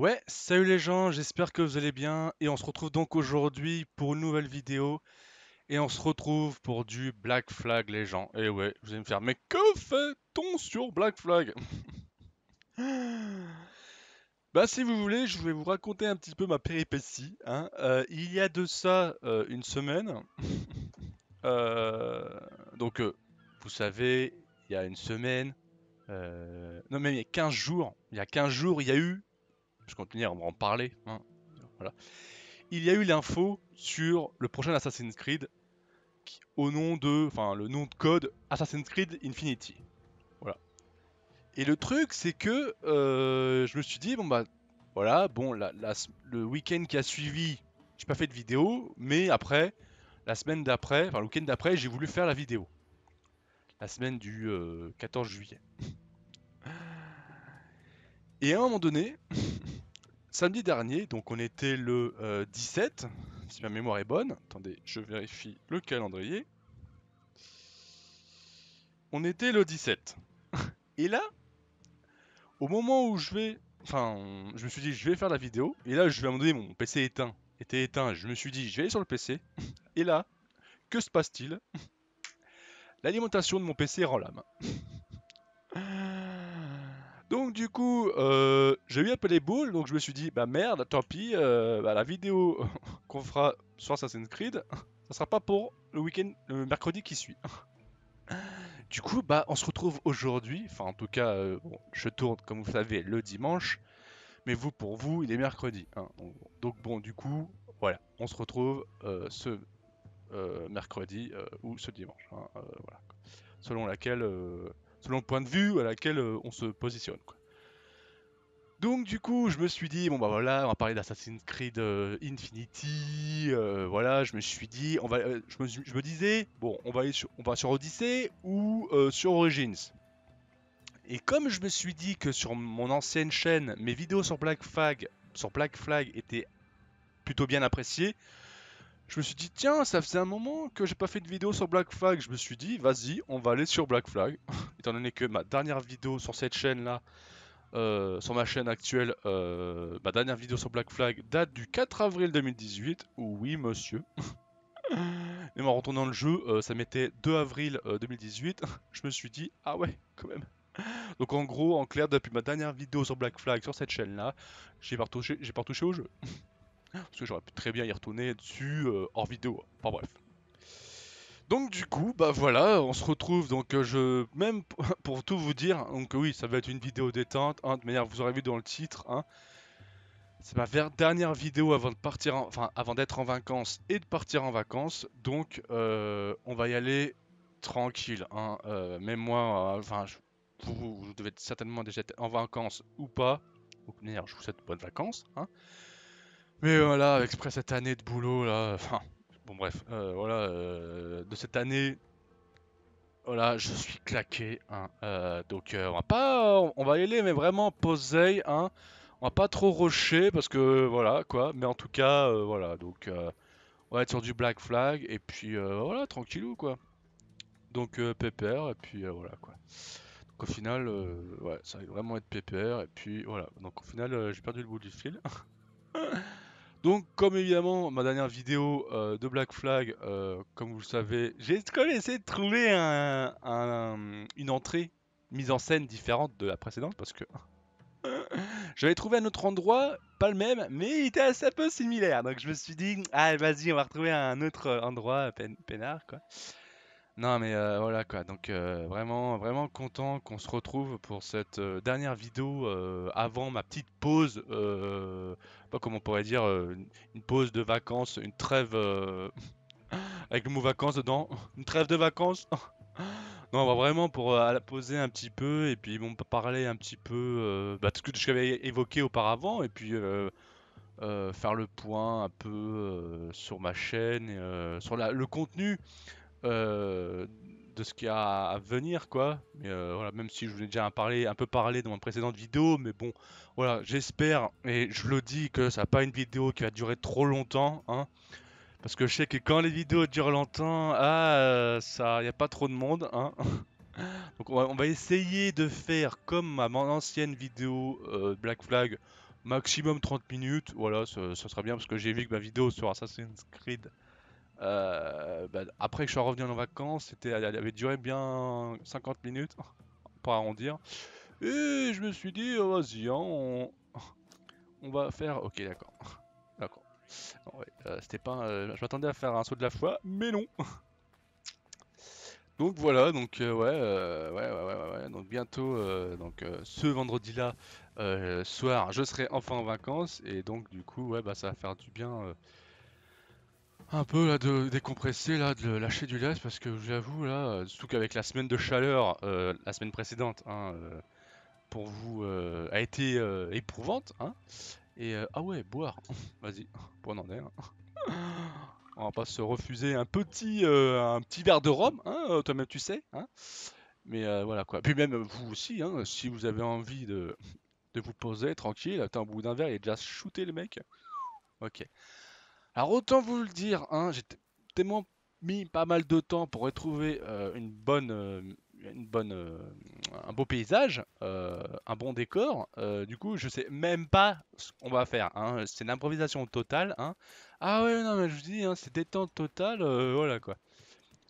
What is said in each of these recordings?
Ouais, salut les gens, j'espère que vous allez bien et on se retrouve donc aujourd'hui pour une nouvelle vidéo et on se retrouve pour du Black Flag les gens. Et ouais, vous allez me faire mais que fait-on sur Black Flag? Bah si vous voulez, je vais vous raconter un petit peu ma péripétie, hein. Il y a de ça une semaine, euh, donc vous savez, il y a une semaine, non mais il y a 15 jours, il y a eu, je continue, on va en parler, hein, voilà. Il y a eu l'info sur le prochain Assassin's Creed au nom de, enfin le nom de code Assassin's Creed Infinity. Voilà. Et le truc, c'est que je me suis dit bon bah voilà, bon le week-end qui a suivi, j'ai pas fait de vidéo, mais après la semaine d'après, enfin le week-end d'après, j'ai voulu faire la vidéo. La semaine du 14 juillet. Et à un moment donné, samedi dernier, donc on était le 17, si ma mémoire est bonne. Attendez, je vérifie le calendrier. On était le 17. Et là, au moment où je vais. Enfin, je me suis dit, je vais faire la vidéo. Et là, je vais à un moment donné, mon PC était éteint. Je me suis dit, je vais aller sur le PC. Et là, que se passe-t-il? L'alimentation de mon PC rend l'âme. Donc, du coup, j'ai eu un peu les boules. Donc, je me suis dit, bah merde, tant pis. Bah, la vidéo qu'on fera sur Assassin's Creed, ça sera pas pour le week-end, le mercredi qui suit. Du coup, bah, on se retrouve aujourd'hui. Enfin, en tout cas, bon, je tourne, comme vous savez, le dimanche. Mais vous, pour vous, il est mercredi, hein. Donc bon, du coup, voilà, on se retrouve ce mercredi ou ce dimanche, hein, voilà. Selon laquelle, selon le point de vue à laquelle on se positionne, quoi. Donc du coup, je me suis dit, bon bah voilà, on va parler d'Assassin's Creed Infinity, voilà, je me suis dit, je me disais, bon, on va sur Odyssey ou sur Origins. Et comme je me suis dit que sur mon ancienne chaîne, mes vidéos sur Black Flag étaient plutôt bien appréciées, je me suis dit, tiens, ça faisait un moment que j'ai pas fait de vidéo sur Black Flag. Je me suis dit, vas-y, on va aller sur Black Flag. Étant donné que ma dernière vidéo sur cette chaîne-là, sur ma chaîne actuelle, ma dernière vidéo sur Black Flag date du 4 avril 2018. Oui, monsieur. Même en retournant le jeu, ça mettait 2 avril 2018. Je me suis dit, ah ouais, quand même. Donc en gros, en clair, depuis ma dernière vidéo sur Black Flag sur cette chaîne-là, j'ai pas retouché au jeu. Parce que j'aurais pu très bien y retourner dessus hors vidéo. Enfin bref. Donc du coup, bah voilà, on se retrouve. Donc même pour tout vous dire, donc oui, ça va être une vidéo détente. Hein, de manière, vous aurez vu dans le titre. Hein, c'est ma dernière vidéo avant de partir, enfin avant d'être en vacances et de partir en vacances. Donc on va y aller tranquille. Hein, même moi, enfin, vous devez certainement déjà être en vacances ou pas. Donc, de manière, je vous souhaite de bonnes vacances. Hein. Mais voilà, avec cette année de boulot là, enfin, bon bref, voilà, de cette année, voilà, je suis claqué, hein, donc on va y aller, mais vraiment poser, hein, on va pas trop rusher parce que voilà quoi, mais en tout cas, voilà, donc on va être sur du Black Flag et puis voilà, tranquillou quoi, donc pépère et puis voilà quoi. Donc au final, ouais, ça va vraiment être pépère et puis voilà, donc au final, j'ai perdu le bout du fil. Donc, comme évidemment, ma dernière vidéo de Black Flag, comme vous le savez, j'ai quand même essayé de trouver une entrée, mise en scène différente de la précédente parce que j'avais trouvé un autre endroit, pas le même, mais il était assez un peu similaire. Donc, je me suis dit, ah, vas-y, on va retrouver un autre endroit peinard, quoi. Non, mais voilà quoi. Donc, vraiment, vraiment content qu'on se retrouve pour cette dernière vidéo avant ma petite pause. Pas comment on pourrait dire, une pause de vacances, une trêve avec le mot vacances dedans. Une trêve de vacances. Non, on va vraiment pour la poser un petit peu et puis bon, parler un petit peu bah, tout ce que j'avais évoqué auparavant et puis faire le point un peu sur ma chaîne, sur le contenu euh, de ce qu'il y a à venir, quoi. Mais voilà, même si je vous ai déjà un peu parlé dans ma précédente vidéo, mais bon, voilà, j'espère et je le dis que ça va pas une vidéo qui va durer trop longtemps, hein, parce que je sais que quand les vidéos durent longtemps, ça, y a pas trop de monde, hein. Donc on va essayer de faire comme mon ancienne vidéo Black Flag, maximum 30 minutes, voilà, ça serait bien parce que j'ai vu que ma vidéo sur Assassin's Creed, bah, après que je suis revenu en vacances, elle avait duré bien 50 minutes, pour arrondir. Et je me suis dit, oh, vas-y, hein, on va faire. Ok, d'accord. D'accord. Non, ouais, c'était pas. Je m'attendais à faire un saut de la foi, mais non. Donc voilà, donc ouais. Donc bientôt, ce vendredi-là, soir, je serai enfin en vacances et donc du coup, ouais, bah ça va faire du bien, un peu là de décompresser là, de lâcher du lest parce que j'avoue là, surtout qu'avec la semaine de chaleur, la semaine précédente, hein, pour vous, a été éprouvante, hein. Et ah ouais, boire, vas-y, pour en est, hein. On va pas se refuser un petit verre de rhum, hein, toi-même tu sais, hein. Mais voilà quoi. Puis même vous aussi, hein, si vous avez envie de vous poser tranquille, attends, au bout d'un verre, il est déjà shooté le mec. Ok. Alors autant vous le dire, hein, j'ai tellement mis pas mal de temps pour retrouver une bonne, un beau paysage, un bon décor. Du coup, je sais même pas ce qu'on va faire, hein. C'est une improvisation totale, hein. Ah ouais, non, mais je vous dis, hein, c'est détente totale, voilà quoi.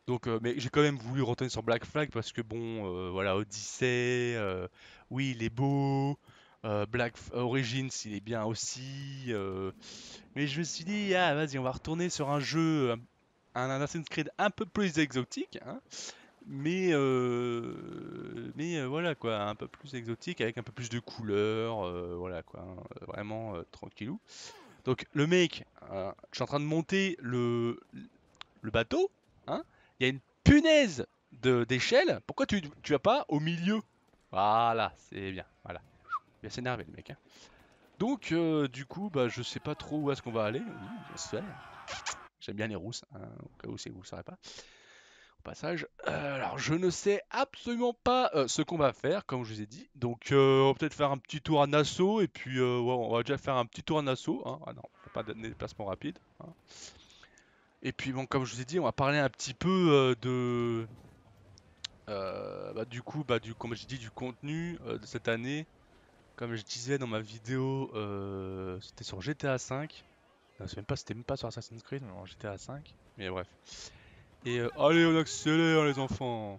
Donc, mais j'ai quand même voulu retourner sur Black Flag parce que bon, voilà, Odyssey, oui, il est beau. Origins, il est bien aussi. Mais je me suis dit, ah, vas-y, on va retourner sur un jeu, un Assassin's Creed un peu plus exotique, hein, mais voilà quoi, un peu plus exotique avec un peu plus de couleurs, voilà quoi, hein, vraiment tranquillou. Donc le mec, je suis en train de monter le bateau, hein, il y a une punaise d'échelle. Pourquoi tu vas pas au milieu? Voilà, c'est bien, voilà. Il va s'énerver le mec, hein. Donc du coup, bah je sais pas trop où est-ce qu'on va aller. Oui, je sais. J'aime bien les rousses, hein, au cas où vous ne saurez pas. Au passage, alors je ne sais absolument pas ce qu'on va faire, comme je vous ai dit. Donc on va peut-être faire un petit tour à Nassau, et puis ouais, on va déjà faire un petit tour à Nassau, hein. Ah non, on fait pas de déplacement rapide, hein. Et puis bon, comme je vous ai dit, on va parler un petit peu bah, du coup, comme je dis, du contenu de cette année. Comme je disais dans ma vidéo, c'était sur GTA V. Non, c'était même pas sur Assassin's Creed, mais en GTA V. Mais bref. Et allez, on accélère les enfants.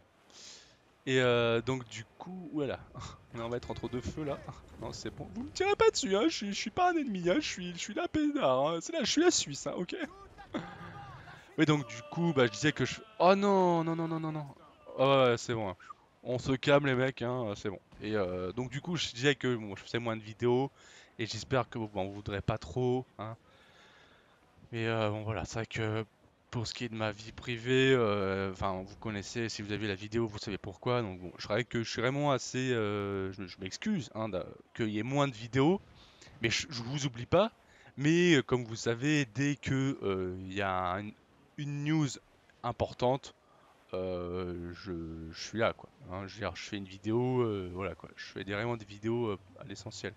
Et donc du coup, voilà. On va être entre deux feux là. Non, c'est bon. Vous me tirez pas dessus, hein. Je suis pas un ennemi, hein. Je suis là, pédard, hein. C'est là, je suis la Suisse, hein, ok? Oui, donc du coup, bah, je disais que je. Oh non, non, non, non, non, non. Oh, ouais, c'est bon, hein. On se calme, les mecs, hein, c'est bon. Et donc du coup, je disais que bon, je faisais moins de vidéos. Et j'espère que vous m'en voudrez pas trop, hein. Mais bon voilà, c'est vrai que pour ce qui est de ma vie privée, enfin vous connaissez, si vous avez vu la vidéo, vous savez pourquoi. Donc bon, je suis vraiment assez, je m'excuse, hein, qu'il y ait moins de vidéos, mais je vous oublie pas. Mais comme vous savez, dès que il y a une news importante, je suis là quoi, hein. Je veux dire, je fais une vidéo, voilà quoi, je fais vraiment des vidéos à l'essentiel.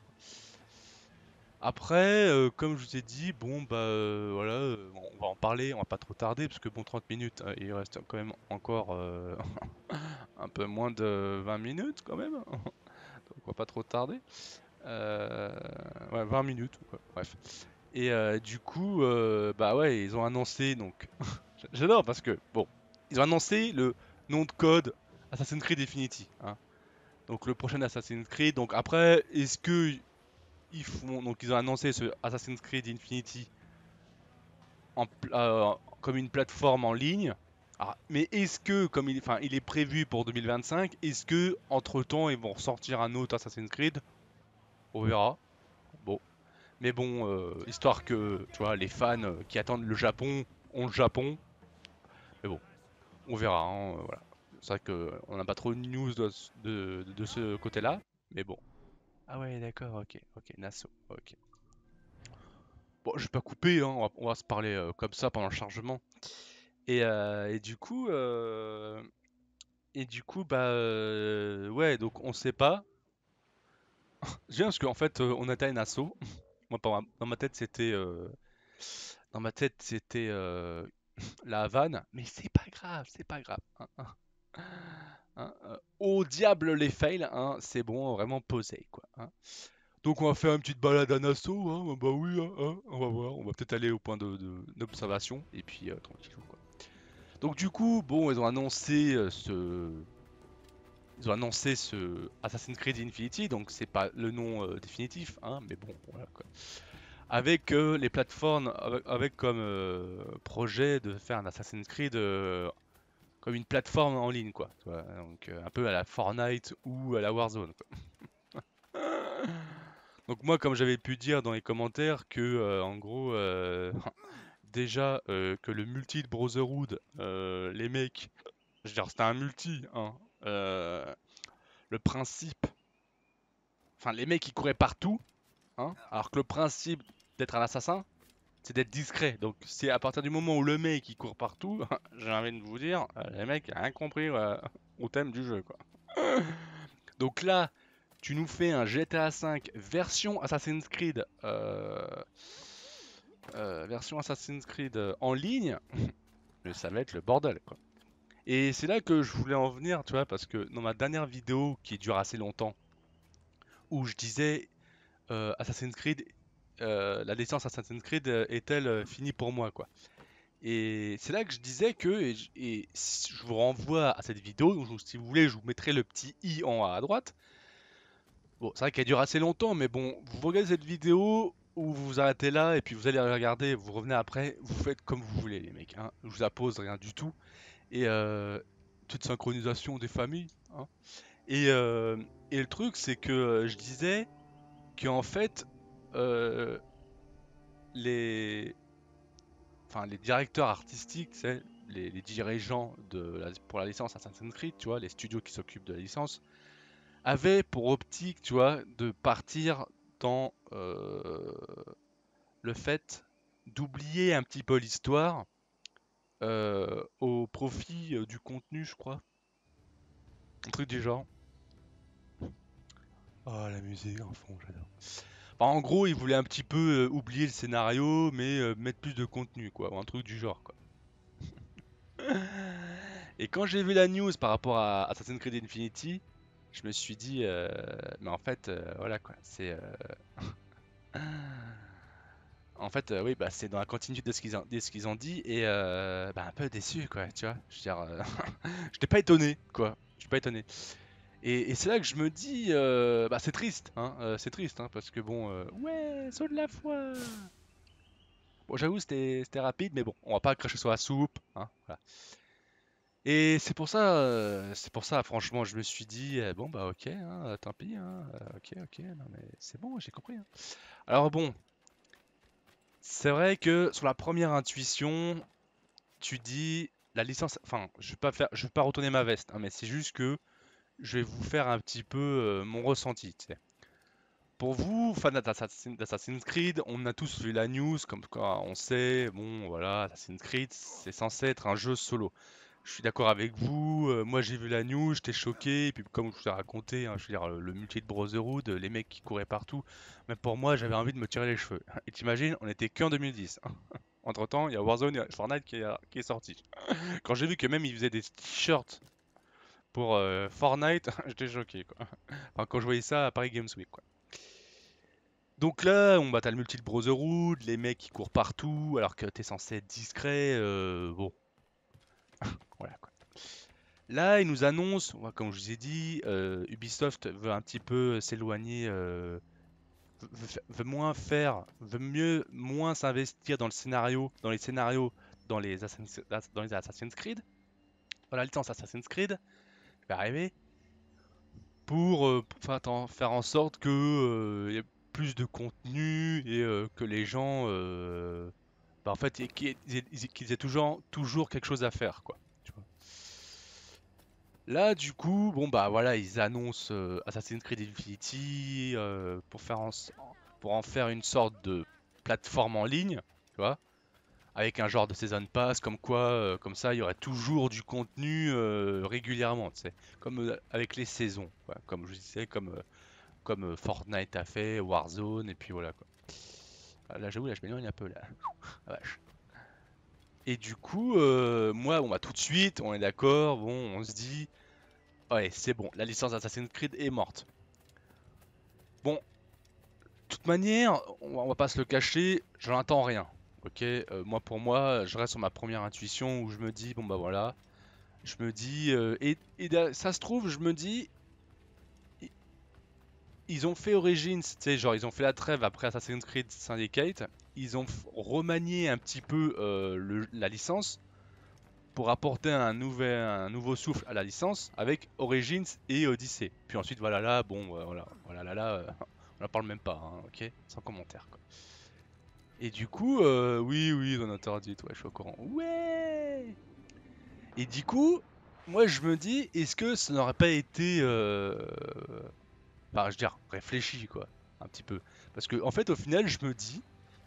Après, comme je vous ai dit, bon bah voilà, on va en parler, on va pas trop tarder parce que bon 30 minutes, il reste quand même encore un peu moins de 20 minutes quand même. Donc on va pas trop tarder. Euh, ouais, 20 minutes, quoi. Bref. Et du coup, bah ouais, ils ont annoncé donc j'adore parce que bon, ils ont annoncé le nom de code Assassin's Creed Infinity, hein. Donc le prochain Assassin's Creed. Donc après, est-ce que ils ont annoncé ce Assassin's Creed Infinity comme une plateforme en ligne. Ah, mais est-ce que, comme enfin, il est prévu pour 2025, est-ce que entre temps ils vont ressortir un autre Assassin's Creed? On verra. Bon, mais bon, histoire que, tu vois, les fans qui attendent le Japon ont le Japon. Mais bon, on verra, hein, voilà. C'est vrai que on n'a pas trop de news de ce côté-là, mais bon. Ah ouais, d'accord, ok, ok, Nassau, ok. Bon, je vais pas couper, hein, on va se parler comme ça pendant le chargement. Et du coup, bah, ouais, donc on sait pas. Je viens parce qu'en fait, on était à une asso. Moi, dans ma tête, c'était la Havane, mais c'est pas grave, c'est pas grave, hein, hein, hein, au diable les fails, hein, c'est bon, vraiment posé, quoi, hein. Donc on va faire une petite balade à Nassau, hein, bah oui, on va voir, on va peut-être aller au point d'observation, et puis tranquillou quoi. Donc du coup, bon, ils ont annoncé ce Assassin's Creed Infinity, donc c'est pas le nom définitif, hein, mais bon, voilà quoi. Avec les plateformes, avec comme projet de faire un Assassin's Creed comme une plateforme en ligne, quoi. Tu vois, donc un peu à la Fortnite ou à la Warzone, quoi. Donc moi, comme j'avais pu dire dans les commentaires que, en gros, déjà que le multi de Brotherhood, les mecs, je veux dire, c'était un multi, hein. Le principe, enfin, les mecs ils couraient partout, hein, alors que le principe d'être un assassin, c'est d'être discret. Donc c'est à partir du moment où le mec il court partout, j'ai envie de vous dire, les mecs ont rien compris au thème du jeu, quoi. Donc là, tu nous fais un GTA V version Assassin's Creed, en ligne, mais ça va être le bordel, quoi. Et c'est là que je voulais en venir, tu vois, parce que dans ma dernière vidéo qui dure assez longtemps, où je disais Assassin's Creed, la licence Assassin's Creed est-elle finie pour moi, quoi. Et c'est là que je disais que, et je vous renvoie à cette vidéo, donc si vous voulez, je vous mettrai le petit i en haut à droite. Bon, c'est vrai qu'elle dure assez longtemps, mais bon, vous regardez cette vidéo ou vous vous arrêtez là et puis vous allez regarder, vous revenez après, vous faites comme vous voulez, les mecs, hein. Je vous impose rien du tout. Et toute synchronisation des familles, hein. Et, euh, et le truc, c'est que je disais qu'en fait, euh, les, enfin, les directeurs artistiques, c'est les dirigeants pour la licence Assassin's Creed, tu vois, les studios qui s'occupent de la licence, avaient pour optique, tu vois, de partir dans le fait d'oublier un petit peu l'histoire au profit du contenu, je crois. Un truc du genre. Oh, la musique en fond, j'adore. Enfin, en gros, ils voulaient un petit peu oublier le scénario, mais mettre plus de contenu, quoi, ou un truc du genre, quoi. Et quand j'ai vu la news par rapport à Assassin's Creed Infinity, je me suis dit, mais en fait, voilà quoi, c'est. En fait, oui, bah, c'est dans la continuité de ce qu'ils ont dit, et bah, un peu déçu, quoi, tu vois. Je veux dire, j'étais pas étonné, quoi. Je suis pas étonné. Et c'est là que je me dis, bah, c'est triste, hein, parce que bon, ouais, saut de la foi. Bon, j'avoue, c'était rapide, mais bon, on va pas cracher sur la soupe, hein, voilà. Et c'est pour ça, franchement, je me suis dit, bon, bah ok, hein, tant pis, hein, ok, non mais c'est bon, j'ai compris, hein. Alors bon, c'est vrai que sur la première intuition, tu dis la licence, enfin, je vais pas retourner ma veste, hein, mais c'est juste que je vais vous faire un petit peu mon ressenti, tu sais. Pour vous, fans d'Assassin's Creed, on a tous vu la news, comme quoi on sait, bon voilà, Assassin's Creed, c'est censé être un jeu solo. Je suis d'accord avec vous, moi j'ai vu la news, j'étais choqué, et puis comme je vous ai raconté, hein, je veux dire, le multi de Brotherhood, les mecs qui couraient partout, mais pour moi j'avais envie de me tirer les cheveux. Et t'imagines, on était qu'en 2010. Entre temps, il y a Warzone et Fortnite qui est sorti. Quand j'ai vu que même ils faisaient des t-shirts pour Fortnite, j'étais choqué quoi. Enfin, quand je voyais ça à Paris Games Week quoi. Donc là, on t'as le multi de Brotherhood, les mecs qui courent partout, alors que t'es censé être discret, bon, voilà quoi. Là, ils nous annoncent, ouais, comme je vous ai dit, Ubisoft veut un petit peu s'éloigner, veut moins s'investir dans le scénario, dans les scénarios, dans les Assassin's Creed, dans la licence Assassin's Creed, je vais arriver, faire en sorte que y ait plus de contenu et que les gens, bah, en fait, qu'ils aient toujours quelque chose à faire, quoi. Tu vois. Là, du coup, bon bah voilà, ils annoncent Assassin's Creed Infinity pour en faire une sorte de plateforme en ligne, tu vois, avec un genre de season pass, comme quoi, comme ça, il y aurait toujours du contenu régulièrement, tu sais, comme avec les saisons, quoi, comme je disais, comme Fortnite a fait, Warzone, et puis voilà quoi. Ah, là, j'avoue, là, je m'éloigne un peu là. Ah, vache. Et du coup, moi, bon bah tout de suite, on est d'accord, bon, on se dit. Ouais, c'est bon, la licence Assassin's Creed est morte. Bon, toute manière, on va pas se le cacher, j'en attends rien. Ok, moi pour moi, je reste sur ma première intuition où je me dis, bon bah voilà, je me dis, ça se trouve, je me dis, i- ils ont fait Origins, tu sais, genre ils ont fait la trêve après Assassin's Creed Syndicate, ils ont remanié un petit peu la licence pour apporter un nouveau souffle à la licence avec Origins et Odyssey. Puis ensuite, voilà là, bon, voilà là, on en parle même pas, hein, ok, sans commentaire quoi. Et du coup, oui, ils en ont interdit, ouais, je suis au courant. Ouais. Et du coup, moi je me dis, est-ce que ça n'aurait pas été, enfin, je veux dire, réfléchi quoi, un petit peu. Parce que en fait, au final, je me dis,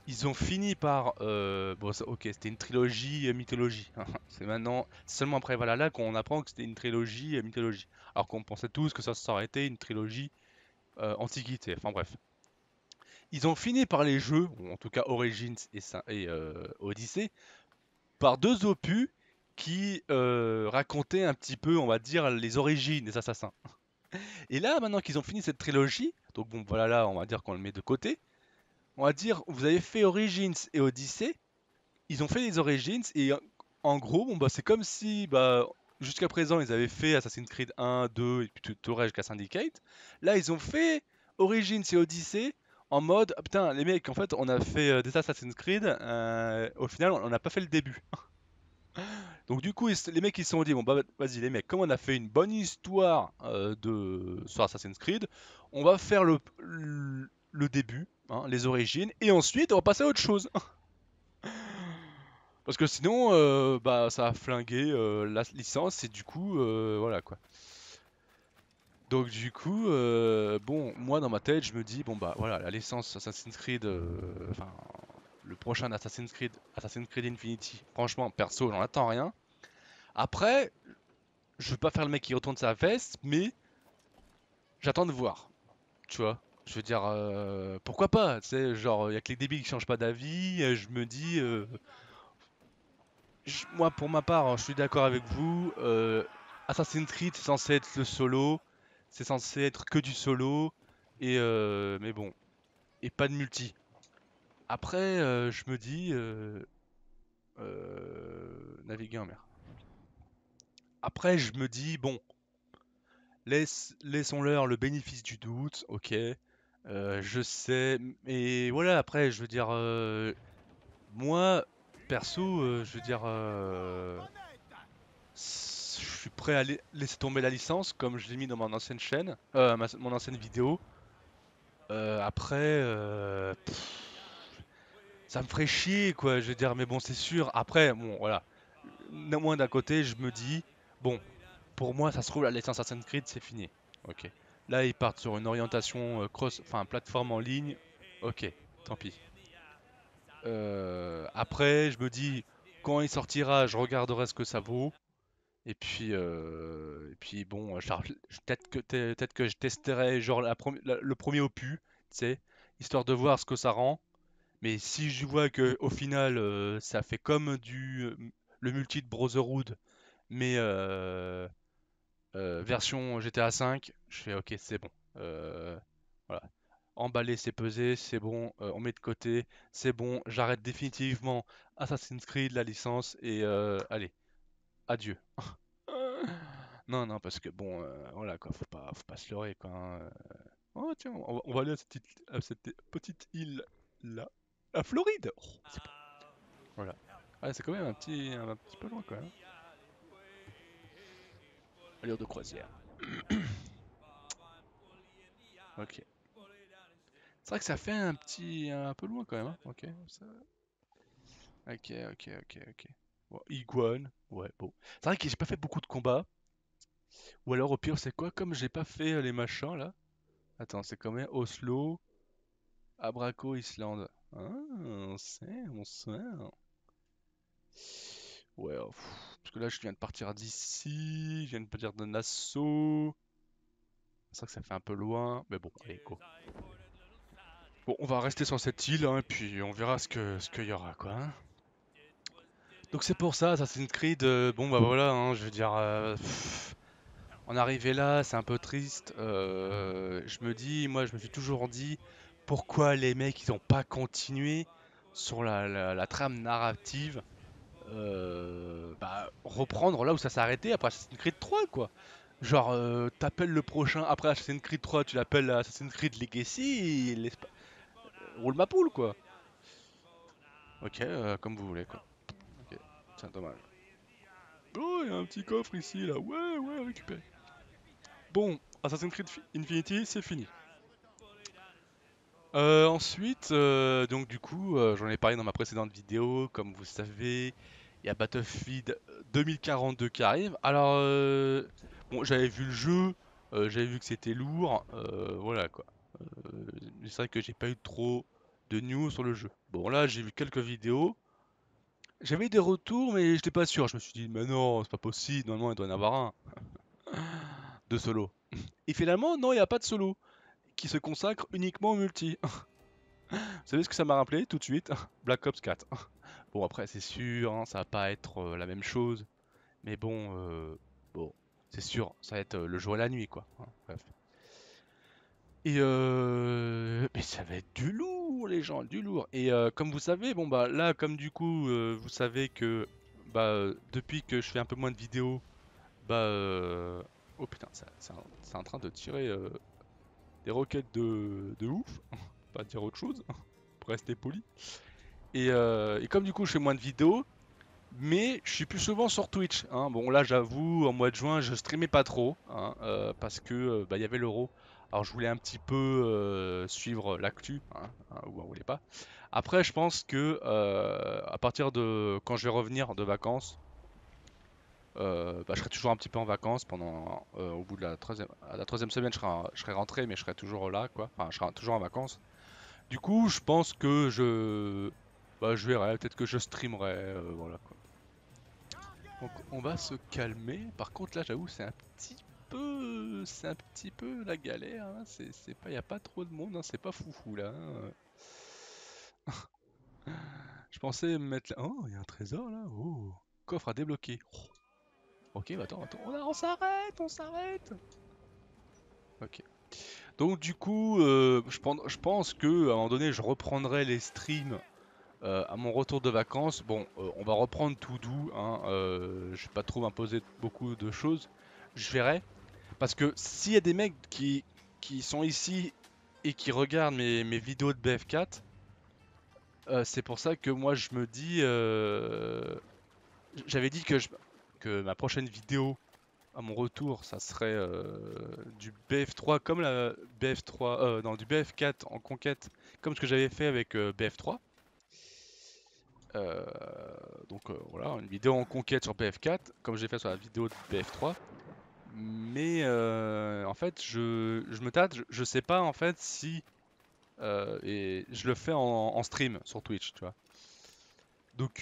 ils ont fini par, bon, ok, c'était une trilogie mythologie. C'est maintenant, seulement après Valhalla qu'on apprend que c'était une trilogie mythologie. Alors qu'on pensait tous que ça aurait été une trilogie antiquité. Enfin bref. Ils ont fini par les jeux, ou en tout cas Origins et Odyssey, par deux opus qui racontaient un petit peu, on va dire, les origines des assassins. Et là, maintenant qu'ils ont fini cette trilogie, donc bon, voilà, là, on va dire qu'on le met de côté. On va dire, vous avez fait Origins et Odyssey. Ils ont fait les Origins et en gros, bon, bah, c'est comme si, bah, jusqu'à présent, ils avaient fait Assassin's Creed 1, 2 et puis tout le reste jusqu'à Syndicate. Là, ils ont fait Origins et Odyssey en mode, ah, putain, les mecs, en fait, on a fait des Assassin's Creed. Au final, on n'a pas fait le début. Donc du coup, les mecs ils se sont dit, bon bah vas-y les mecs, comme on a fait une bonne histoire sur Assassin's Creed, on va faire le début, hein, les origines, et ensuite on va passer à autre chose. Parce que sinon, bah ça a flingué la licence, et du coup, voilà quoi. Donc du coup, bon, moi dans ma tête, je me dis, bon bah voilà, la licence Assassin's Creed, enfin, le prochain Assassin's Creed Infinity, franchement, perso, j'en attends rien. Après, je veux pas faire le mec qui retourne sa veste, mais j'attends de voir, tu vois. Je veux dire, pourquoi pas, tu sais, genre, il y a que les débiles qui changent pas d'avis, je me dis, moi pour ma part, hein, je suis d'accord avec vous, Assassin's Creed c'est censé être le solo, c'est censé être que du solo, mais bon, et pas de multi. Après, je me dis, naviguer en mer. Après, je me dis, bon, laissons-leur le bénéfice du doute, ok. Je sais, mais voilà, après, je veux dire, moi, perso, je veux dire, je suis prêt à laisser tomber la licence, comme je l'ai mis dans mon ancienne chaîne, mon ancienne vidéo. Après, ça me ferait chier, quoi, je veux dire, mais bon, c'est sûr. Après, bon, voilà. Moi, d'un côté, je me dis, bon, pour moi, ça se trouve, la licence Assassin's Creed, c'est fini. Ok. Là, ils partent sur une orientation enfin, plateforme en ligne. Ok, tant pis. Après, je me dis, quand il sortira, je regarderai ce que ça vaut. Et puis bon, peut-être que je testerai genre le premier opus, tu sais, histoire de voir ce que ça rend. Mais si je vois que au final, ça fait comme le multi de Brotherhood, mais version GTA V, je fais ok, c'est bon. Voilà. Emballer, c'est peser, c'est bon, on met de côté, c'est bon, j'arrête définitivement Assassin's Creed, la licence, et allez, adieu. Non, parce que bon, voilà quoi, faut pas se leurrer quoi, hein. Oh tiens, on va aller à cette petite île là, à Floride. Oh, c'est bon. Voilà. Ah, c'est quand même un petit peu loin quand même. Allure de croisière. Ok. C'est vrai que ça fait un peu loin quand même, hein. Ok. Ok. Bon, iguane. Ouais, bon. C'est vrai que j'ai pas fait beaucoup de combats. Ou alors au pire, c'est quoi? Comme j'ai pas fait les machins là. Attends, c'est quand même Oslo, Abraco, Islande. Ah, on sait. Ouais, parce que là, je viens de partir d'ici. Je viens de partir de Nassau. C'est vrai que ça fait un peu loin. Mais bon, allez, go. Bon, on va rester sur cette île, hein, et puis on verra ce qu'il y aura, quoi, hein. Donc c'est pour ça, Assassin's Creed, bon bah voilà, hein, je veux dire, en arriver là, c'est un peu triste. Je me dis, moi je me suis toujours dit, pourquoi les mecs ils ont pas continué sur la trame narrative, bah, reprendre là où ça s'est arrêté après Assassin's Creed 3 quoi. Genre t'appelles le prochain après Assassin's Creed 3, tu l'appelles Assassin's Creed Legacy, et roule ma poule quoi. Ok, comme vous voulez quoi. Ok, c'est dommage. Oh, il y a un petit coffre ici là, ouais, ouais, récupéré. Bon, Assassin's Creed Infinity, c'est fini. Ensuite, donc du coup, j'en ai parlé dans ma précédente vidéo, comme vous savez, il y a Battlefield 2042 qui arrive. Alors, bon, j'avais vu le jeu, j'avais vu que c'était lourd, voilà quoi. Mais c'est vrai que j'ai pas eu trop de news sur le jeu. Bon, là, j'ai vu quelques vidéos, j'avais des retours, mais j'étais pas sûr. Je me suis dit, mais non, c'est pas possible, normalement, il doit y en avoir un de solo. Et finalement, non, il n'y a pas de solo qui se consacre uniquement au multi. Vous savez ce que ça m'a rappelé tout de suite? Black Ops 4. Bon, après, c'est sûr, hein, ça va pas être la même chose. Mais bon, bon, c'est sûr, ça va être le jour et la nuit, quoi. Hein, bref. Et mais ça va être du lourd, les gens, du lourd. Et comme vous savez, bon bah là, comme du coup, vous savez que bah depuis que je fais un peu moins de vidéos, bah oh putain, c'est en train de tirer des roquettes de ouf, pas dire autre chose, pour rester poli. Et comme du coup je fais moins de vidéos, mais je suis plus souvent sur Twitch. Hein. Bon là j'avoue, en mois de juin je streamais pas trop, hein, parce que bah, y avait l'Euro. Alors je voulais un petit peu suivre l'actu, hein, ou on voulait pas. Après je pense que à partir de quand je vais revenir de vacances, bah, je serai toujours un petit peu en vacances pendant au bout de la troisième semaine je serai rentré mais je serai toujours là quoi. Enfin je serai toujours en vacances. Du coup, je pense que bah, je verrai, peut-être que je streamerai, voilà quoi. Donc on va se calmer. Par contre là, j'avoue, c'est un petit peu la galère. Hein. C'est pas, y a pas trop de monde. Hein. C'est pas foufou là. Hein. Je pensais me mettre là. Oh, il y a un trésor là. Oh, coffre à débloquer. Oh. Ok, bah, attends, attends. On s'arrête, on s'arrête. Ok. Donc du coup, je pense que à un moment donné, je reprendrai les streams. À mon retour de vacances, bon, on va reprendre tout doux, hein, je vais pas trop m'imposer beaucoup de choses, je verrai, parce que s'il y a des mecs qui sont ici et qui regardent mes vidéos de BF4, c'est pour ça que moi je me dis, j'avais dit que ma prochaine vidéo à mon retour, ça serait du BF3 comme la BF3, non, du BF4 en conquête, comme ce que j'avais fait avec BF3. Euh, donc voilà, une vidéo en conquête sur BF4, comme j'ai fait sur la vidéo de BF3. Mais en fait, je me tâte, je sais pas en fait si. Et je le fais en stream sur Twitch, tu vois. Donc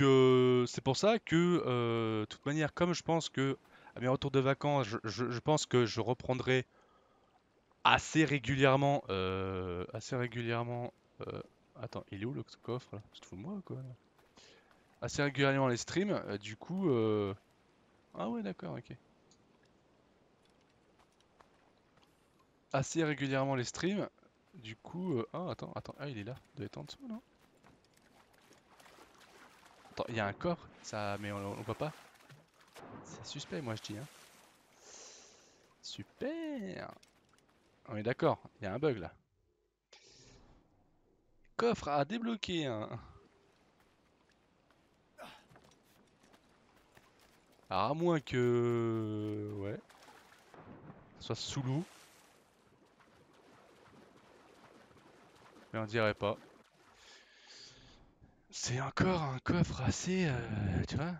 c'est pour ça que, de toute manière, comme je pense que à mes retours de vacances, je pense que je reprendrai assez régulièrement. Assez régulièrement. Attends, il est où le coffre là? Tu te fous de moi ou quoi? Assez régulièrement les streams. Du coup, ah ouais, d'accord, ok. Assez régulièrement les streams. Du coup, ah attends, attends, ah il est là, il doit être en dessous, non? Attends, il y a un coffre, ça, mais on voit pas. C'est suspect, moi je dis, hein. Super. On est d'accord, il y a un bug là. Coffre à débloquer, hein. Alors à moins que, ouais, ça soit sous l'eau, mais on dirait pas. C'est encore un coffre assez, tu vois.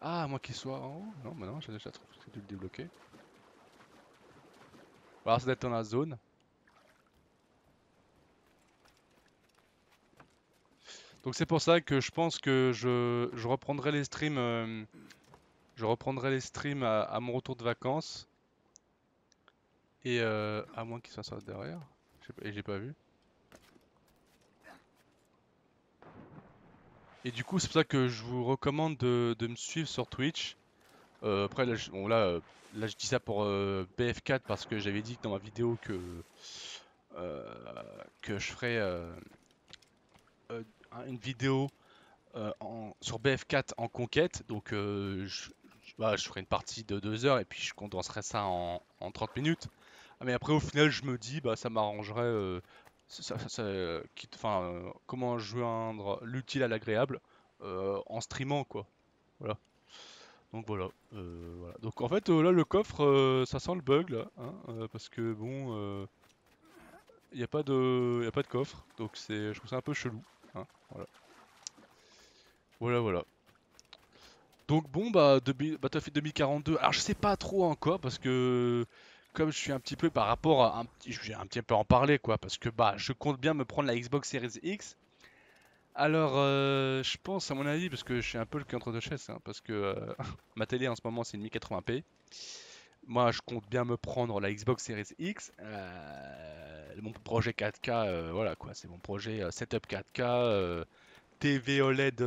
Ah, à moins qu'il soit en haut. Non, bah non, j'ai déjà dû le débloquer. Alors ça doit être dans la zone. Donc c'est pour ça que je pense que je reprendrai les streams, à mon retour de vacances. Et à moins qu'il soit derrière. Et j'ai pas vu. Et du coup c'est pour ça que je vous recommande de me suivre sur Twitch. Après là, bon, là je dis ça pour BF4 parce que j'avais dit dans ma vidéo euh, que je ferais euh, une vidéo sur BF4 en conquête. Donc bah, je ferai une partie de 2 heures et puis je condenserai ça en 30 minutes. Ah, mais après au final je me dis bah ça m'arrangerait enfin, comment joindre l'utile à l'agréable en streamant quoi. Voilà. Donc voilà, voilà. Donc en fait là le coffre ça sent le bug là, hein, parce que bon il n'y a pas y a pas de coffre, donc je trouve ça un peu chelou, hein, voilà. Voilà voilà. Donc bon bah Battlefield 2042, alors je sais pas trop encore parce que comme je suis un petit peu par rapport à je vais un petit peu en parler quoi, parce que bah je compte bien me prendre la Xbox Series X. Alors je pense à mon avis, parce que je suis un peu le cul entre deux chaises, hein, parce que ma télé en ce moment c'est une 1080p. Moi je compte bien me prendre la Xbox Series X. Mon projet 4K, voilà quoi, c'est mon projet setup 4K, TV OLED,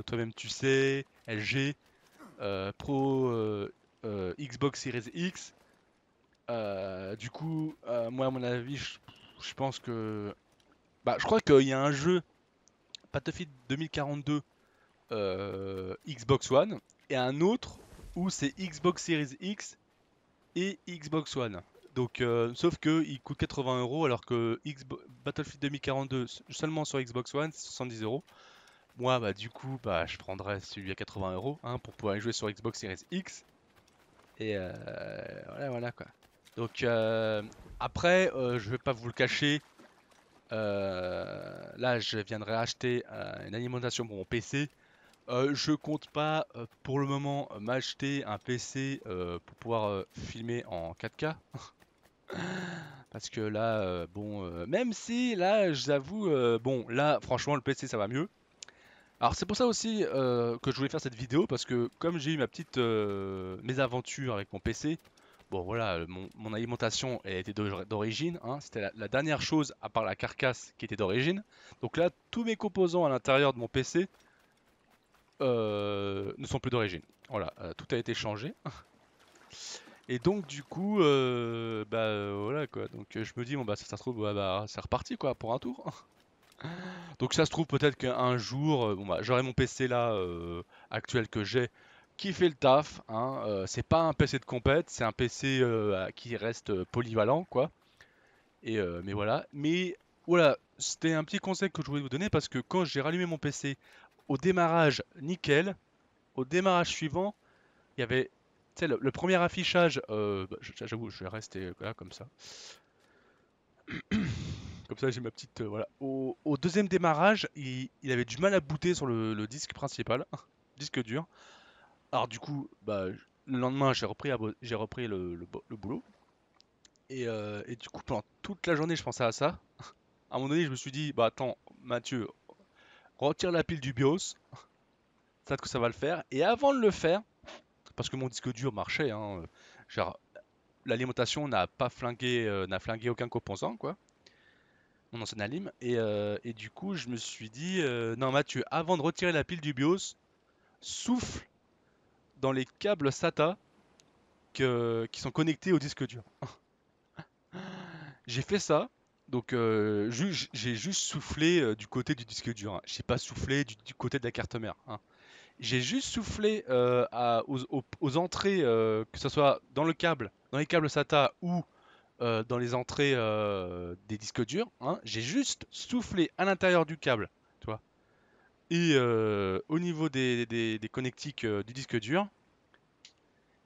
toi-même tu sais, LG. Pro Xbox Series X. Du coup, moi, à mon avis, je pense que. Bah, je crois qu'il y a un jeu, Battlefield 2042, Xbox One, et un autre où c'est Xbox Series X et Xbox One. Donc, sauf que il coûte 80 € alors que Battlefield 2042 seulement sur Xbox One, c'est 70 €. Moi, bah, du coup, bah, je prendrais celui à 80 € hein, pour pouvoir y jouer sur Xbox Series X. Et voilà, voilà quoi. Donc après, je vais pas vous le cacher, là je viendrai acheter une alimentation pour mon PC. Je compte pas pour le moment m'acheter un PC pour pouvoir filmer en 4K. Parce que là, bon, même si là, j'avoue, bon, là, franchement, le PC ça va mieux. Alors c'est pour ça aussi que je voulais faire cette vidéo parce que comme j'ai eu ma petite mésaventure avec mon PC, bon voilà, mon alimentation elle était d'origine, hein, c'était la dernière chose à part la carcasse qui était d'origine. Donc là, tous mes composants à l'intérieur de mon PC ne sont plus d'origine. Voilà, tout a été changé. Et donc du coup, bah voilà quoi. Donc je me dis bon bah ça se trouve bah, c'est reparti quoi pour un tour. Donc ça se trouve peut-être qu'un jour, bon, bah, j'aurai mon PC là actuel que j'ai qui fait le taf, hein. C'est pas un PC de compète, c'est un PC qui reste polyvalent quoi. Et mais voilà. Mais voilà, c'était un petit conseil que je voulais vous donner parce que quand j'ai rallumé mon PC au démarrage nickel, au démarrage suivant, il y avait tu sais, le premier affichage. Bah, j'avoue, je vais rester là comme ça. Comme ça, j'ai ma petite. Voilà. Au deuxième démarrage, il avait du mal à booter sur le disque principal, disque dur. Alors, du coup, bah, le lendemain, j'ai repris le boulot. Et du coup, pendant toute la journée, je pensais à ça. À un moment donné, je me suis dit, bah attends, Mathieu, retire la pile du BIOS, peut-être que ça va le faire. Et avant de le faire, parce que mon disque dur marchait, hein, genre, l'alimentation n'a flingué aucun composant, quoi. Mon ancienne alim. Et du coup, je me suis dit, non Mathieu, avant de retirer la pile du BIOS, souffle dans les câbles SATA qui sont connectés au disque dur. J'ai fait ça, donc j'ai juste soufflé du côté du disque dur, hein. J'ai pas soufflé du côté de la carte mère, hein. J'ai juste soufflé aux entrées, que ce soit dans dans les câbles SATA ou dans les entrées des disques durs, hein. J'ai juste soufflé à l'intérieur du câble, tu vois. Et au niveau des connectiques du disque dur.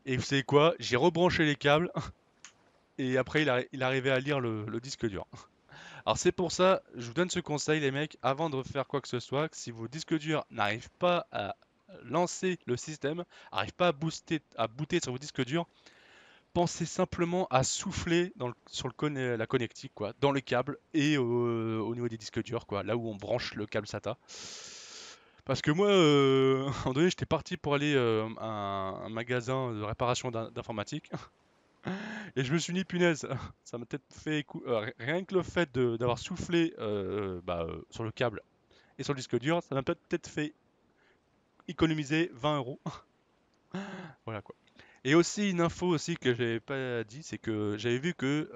Et vous savez quoi? J'ai rebranché les câbles et après il arrivait à lire le disque dur. Alors c'est pour ça, je vous donne ce conseil les mecs, avant de faire quoi que ce soit, que si vos disques durs n'arrivent pas à lancer le système, n'arrivent pas à booter sur vos disques durs, pensez simplement à souffler sur la connectique, quoi, dans les câbles et au niveau des disques durs, quoi, là où on branche le câble SATA. Parce que moi, à un moment donné, j'étais parti pour aller à un magasin de réparation d'informatique. Et je me suis dit, punaise, ça m'a peut-être fait rien que le fait d'avoir soufflé bah, sur le câble et sur le disque dur, ça m'a peut-être fait économiser 20 euros. Voilà quoi. Et aussi une info aussi que j'avais pas dit, c'est que j'avais vu que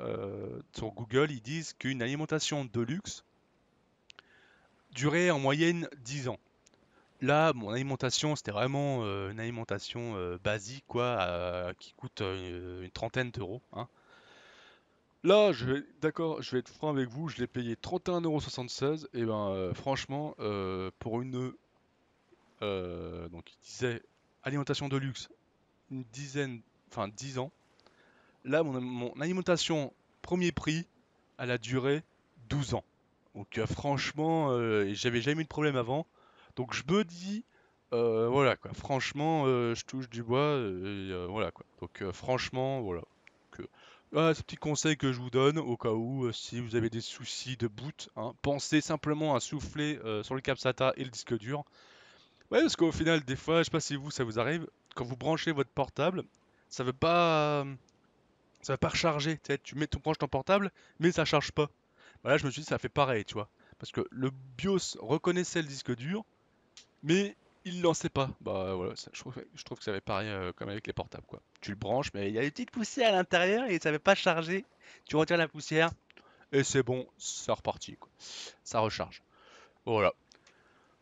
sur Google ils disent qu'une alimentation de luxe durait en moyenne 10 ans. Là, mon alimentation, c'était vraiment une alimentation basique, quoi, qui coûte une trentaine d'euros, hein. Là, d'accord, je vais être franc avec vous, je l'ai payé 31,76 €, et ben franchement, pour donc il disait alimentation de luxe, une dizaine, enfin 10 ans. Là, mon alimentation premier prix, elle a duré 12 ans. Donc franchement, j'avais jamais eu de problème avant. Donc je me dis, voilà quoi, franchement, je touche du bois, et voilà quoi. Donc franchement, voilà. Voilà, ce petit conseil que je vous donne au cas où, si vous avez des soucis de boot, hein, pensez simplement à souffler sur le cap SATA et le disque dur. Ouais, parce qu'au final, des fois, je sais pas si vous, ça vous arrive, quand vous branchez votre portable, ça veut pas, ça va pas recharger. Tu sais, branches ton portable, mais ça charge pas. Voilà, je me suis dit, ça fait pareil, tu vois. Parce que le BIOS reconnaissait le disque dur, mais il lançait pas. Bah voilà, je trouve que ça fait pareil comme avec les portables, quoi. Tu le branches, mais il y a des petites poussières à l'intérieur et ça veut pas charger. Tu retires la poussière et c'est bon, ça reparti, quoi. Ça recharge. Voilà.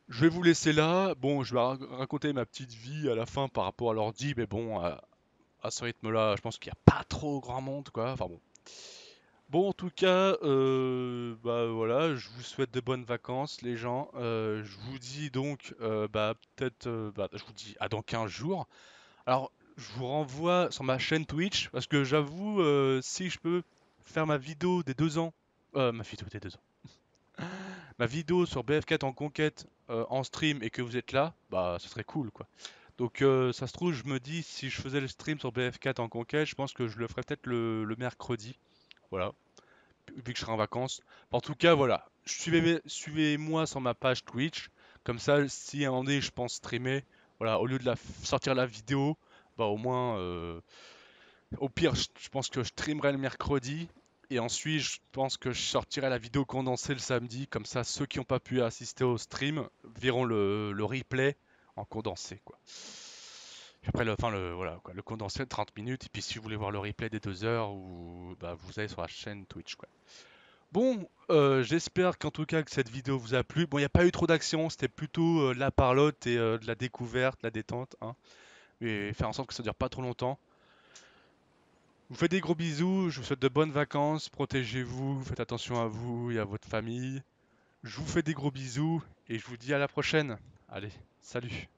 Je vais vous laisser là. Bon, je vais raconter ma petite vie à la fin par rapport à l'ordi, mais bon, à ce rythme-là, je pense qu'il n'y a pas trop grand monde, quoi. Enfin bon. Bon, en tout cas, bah voilà, je vous souhaite de bonnes vacances, les gens. Je vous dis donc, bah peut-être, bah, je vous dis à dans 15 jours. Alors, je vous renvoie sur ma chaîne Twitch, parce que j'avoue, si je peux faire ma vidéo des 2 ans, ma vidéo des 2 ans, ma vidéo sur BF4 en conquête en stream et que vous êtes là, bah ce serait cool, quoi. Donc ça se trouve, je me dis, si je faisais le stream sur BF4 en conquête, je pense que je le ferais peut-être le mercredi. Voilà, vu que je serai en vacances. En tout cas, voilà, suivez-moi sur ma page Twitch. Comme ça, si un moment donné je pense streamer, voilà, au lieu de sortir la vidéo, bah au moins, au pire, je pense que je streamerai le mercredi. Et ensuite, je pense que je sortirai la vidéo condensée le samedi. Comme ça, ceux qui n'ont pas pu assister au stream verront le replay en condensé, quoi. Puis après, voilà, quoi, le condensé de 30 minutes. Et puis, si vous voulez voir le replay des 2 heures, bah, vous allez sur la chaîne Twitch, quoi. Bon, j'espère qu'en tout cas que cette vidéo vous a plu. Bon, il n'y a pas eu trop d'action, c'était plutôt la parlotte et de la découverte, la détente, hein. Et faire en sorte que ça dure pas trop longtemps. Je vous fais des gros bisous, je vous souhaite de bonnes vacances, protégez-vous, faites attention à vous et à votre famille. Je vous fais des gros bisous et je vous dis à la prochaine. Allez, salut.